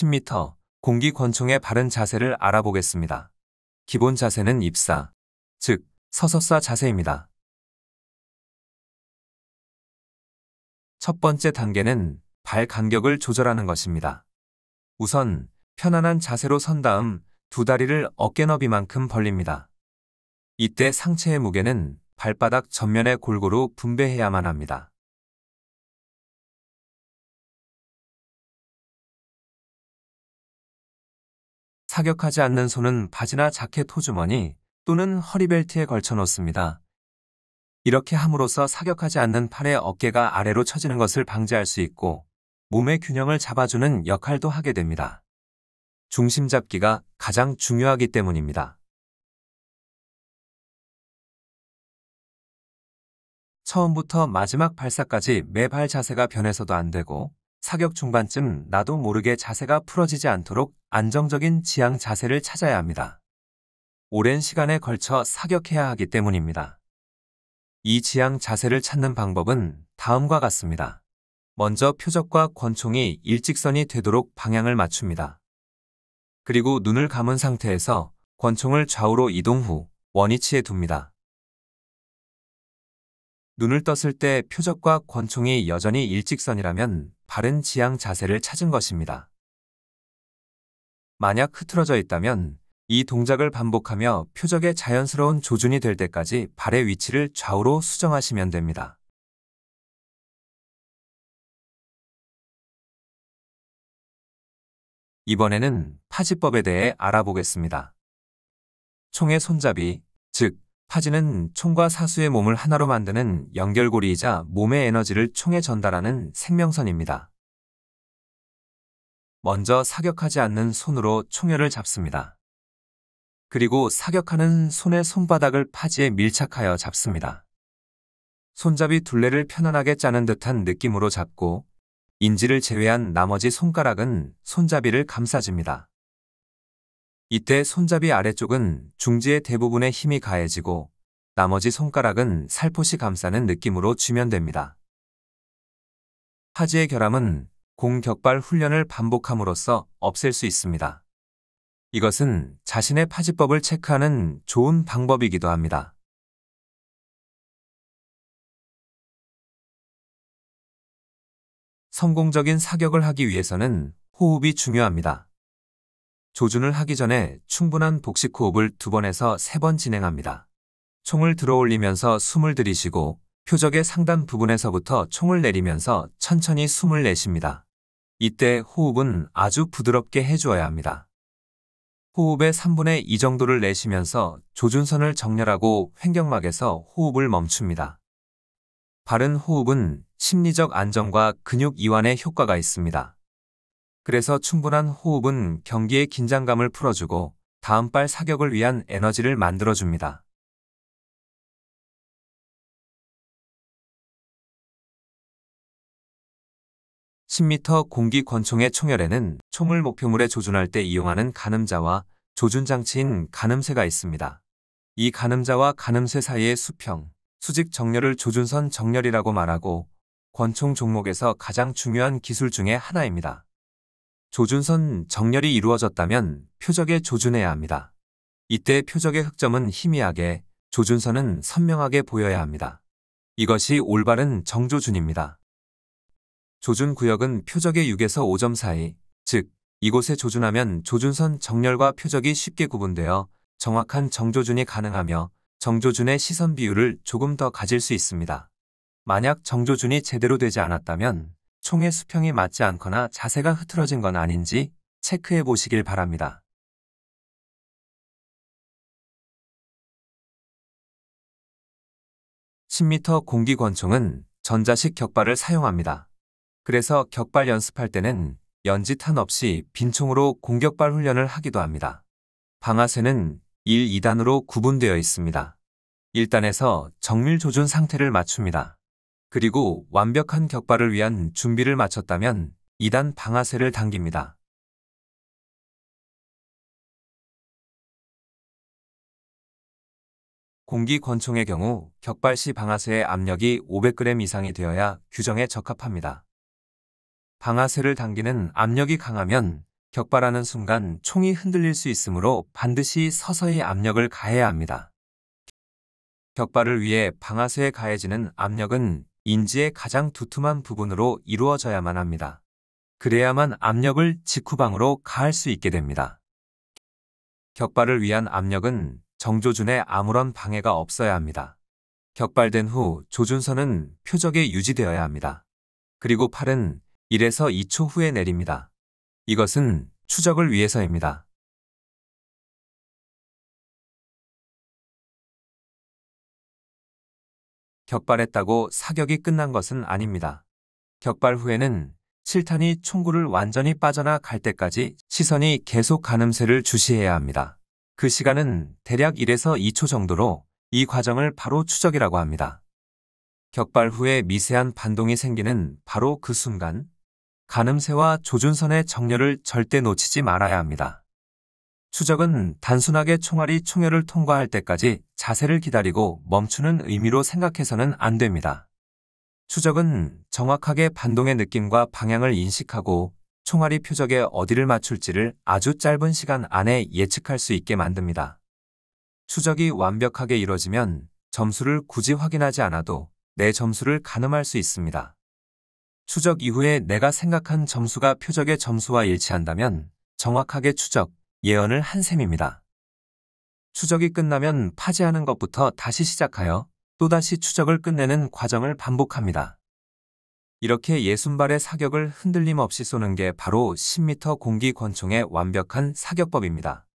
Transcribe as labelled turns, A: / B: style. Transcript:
A: 10m 공기 권총의 바른 자세를 알아보겠습니다. 기본 자세는 입사, 즉 서서 쏴 자세입니다. 첫 번째 단계는 발 간격을 조절하는 것입니다. 우선 편안한 자세로 선 다음 두 다리를 어깨 너비만큼 벌립니다. 이때 상체의 무게는 발바닥 전면에 골고루 분배해야만 합니다. 사격하지 않는 손은 바지나 자켓 호주머니 또는 허리벨트에 걸쳐 놓습니다. 이렇게 함으로써 사격하지 않는 팔의 어깨가 아래로 처지는 것을 방지할 수 있고 몸의 균형을 잡아주는 역할도 하게 됩니다. 중심 잡기가 가장 중요하기 때문입니다. 처음부터 마지막 발사까지 매발 자세가 변해서도 안 되고 사격 중반쯤 나도 모르게 자세가 풀어지지 않도록 안정적인 지향 자세를 찾아야 합니다. 오랜 시간에 걸쳐 사격해야 하기 때문입니다. 이 지향 자세를 찾는 방법은 다음과 같습니다. 먼저 표적과 권총이 일직선이 되도록 방향을 맞춥니다. 그리고 눈을 감은 상태에서 권총을 좌우로 이동 후 원위치에 둡니다. 눈을 떴을 때 표적과 권총이 여전히 일직선이라면 바른 지향 자세를 찾은 것입니다. 만약 흐트러져 있다면 이 동작을 반복하며 표적의 자연스러운 조준이 될 때까지 발의 위치를 좌우로 수정하시면 됩니다. 이번에는 파지법에 대해 알아보겠습니다. 총의 손잡이, 즉 파지는 총과 사수의 몸을 하나로 만드는 연결고리이자 몸의 에너지를 총에 전달하는 생명선입니다. 먼저 사격하지 않는 손으로 총열을 잡습니다. 그리고 사격하는 손의 손바닥을 파지에 밀착하여 잡습니다. 손잡이 둘레를 편안하게 짜는 듯한 느낌으로 잡고 인지를 제외한 나머지 손가락은 손잡이를 감싸줍니다. 이때 손잡이 아래쪽은 중지의 대부분에 힘이 가해지고 나머지 손가락은 살포시 감싸는 느낌으로 쥐면 됩니다. 파지의 결함은 공격발 훈련을 반복함으로써 없앨 수 있습니다. 이것은 자신의 파지법을 체크하는 좋은 방법이기도 합니다. 성공적인 사격을 하기 위해서는 호흡이 중요합니다. 조준을 하기 전에 충분한 복식 호흡을 2번에서 3번 진행합니다. 총을 들어올리면서 숨을 들이쉬고 표적의 상단 부분에서부터 총을 내리면서 천천히 숨을 내쉽니다. 이때 호흡은 아주 부드럽게 해주어야 합니다. 호흡의 3분의 2 정도를 내쉬면서 조준선을 정렬하고 횡격막에서 호흡을 멈춥니다. 바른 호흡은 심리적 안정과 근육 이완에 효과가 있습니다. 그래서 충분한 호흡은 경기의 긴장감을 풀어주고 다음발 사격을 위한 에너지를 만들어줍니다. (10m) 공기 권총의 총열에는 총을 목표물에 조준할 때 이용하는 가늠자와 조준장치인 가늠쇠가 있습니다. 이 가늠자와 가늠쇠 사이의 수평, 수직 정렬을 조준선 정렬이라고 말하고 권총 종목에서 가장 중요한 기술 중의 하나입니다. 조준선 정렬이 이루어졌다면 표적에 조준해야 합니다. 이때 표적의 흑점은 희미하게, 조준선은 선명하게 보여야 합니다. 이것이 올바른 정조준입니다. 조준 구역은 표적의 6에서 5점 사이, 즉 이곳에 조준하면 조준선 정렬과 표적이 쉽게 구분되어 정확한 정조준이 가능하며 정조준의 시선 비율을 조금 더 가질 수 있습니다. 만약 정조준이 제대로 되지 않았다면 총의 수평이 맞지 않거나 자세가 흐트러진 건 아닌지 체크해 보시길 바랍니다. (10m) 공기 권총은 전자식 격발을 사용합니다. 그래서 격발 연습할 때는 연지탄 없이 빈총으로 공격발 훈련을 하기도 합니다. 방아쇠는 1, 2단으로 구분되어 있습니다. 1단에서 정밀 조준 상태를 맞춥니다. 그리고 완벽한 격발을 위한 준비를 마쳤다면 2단 방아쇠를 당깁니다. 공기 권총의 경우 격발 시 방아쇠의 압력이 500g 이상이 되어야 규정에 적합합니다. 방아쇠를 당기는 압력이 강하면 격발하는 순간 총이 흔들릴 수 있으므로 반드시 서서히 압력을 가해야 합니다. 격발을 위해 방아쇠에 가해지는 압력은 인지의 가장 두툼한 부분으로 이루어져야만 합니다. 그래야만 압력을 직후방으로 가할 수 있게 됩니다. 격발을 위한 압력은 정조준에 아무런 방해가 없어야 합니다. 격발된 후 조준선은 표적에 유지되어야 합니다. 그리고 팔은 1에서 2초 후에 내립니다. 이것은 추적을 위해서입니다. 격발했다고 사격이 끝난 것은 아닙니다. 격발 후에는 실탄이 총구를 완전히 빠져나갈 때까지 시선이 계속 가늠쇠를 주시해야 합니다. 그 시간은 대략 1에서 2초 정도로 이 과정을 바로 추적이라고 합니다. 격발 후에 미세한 반동이 생기는 바로 그 순간, 가늠쇠와 조준선의 정렬을 절대 놓치지 말아야 합니다. 추적은 단순하게 총알이 총열을 통과할 때까지 자세를 기다리고 멈추는 의미로 생각해서는 안 됩니다. 추적은 정확하게 반동의 느낌과 방향을 인식하고 총알이 표적에 어디를 맞출지를 아주 짧은 시간 안에 예측할 수 있게 만듭니다. 추적이 완벽하게 이뤄지면 점수를 굳이 확인하지 않아도 내 점수를 가늠할 수 있습니다. 추적 이후에 내가 생각한 점수가 표적의 점수와 일치한다면 정확하게 추적, 예언을 한 셈입니다. 추적이 끝나면 파지하는 것부터 다시 시작하여 또다시 추적을 끝내는 과정을 반복합니다. 이렇게 60발의 사격을 흔들림 없이 쏘는 게 바로 10m 공기 권총의 완벽한 사격법입니다.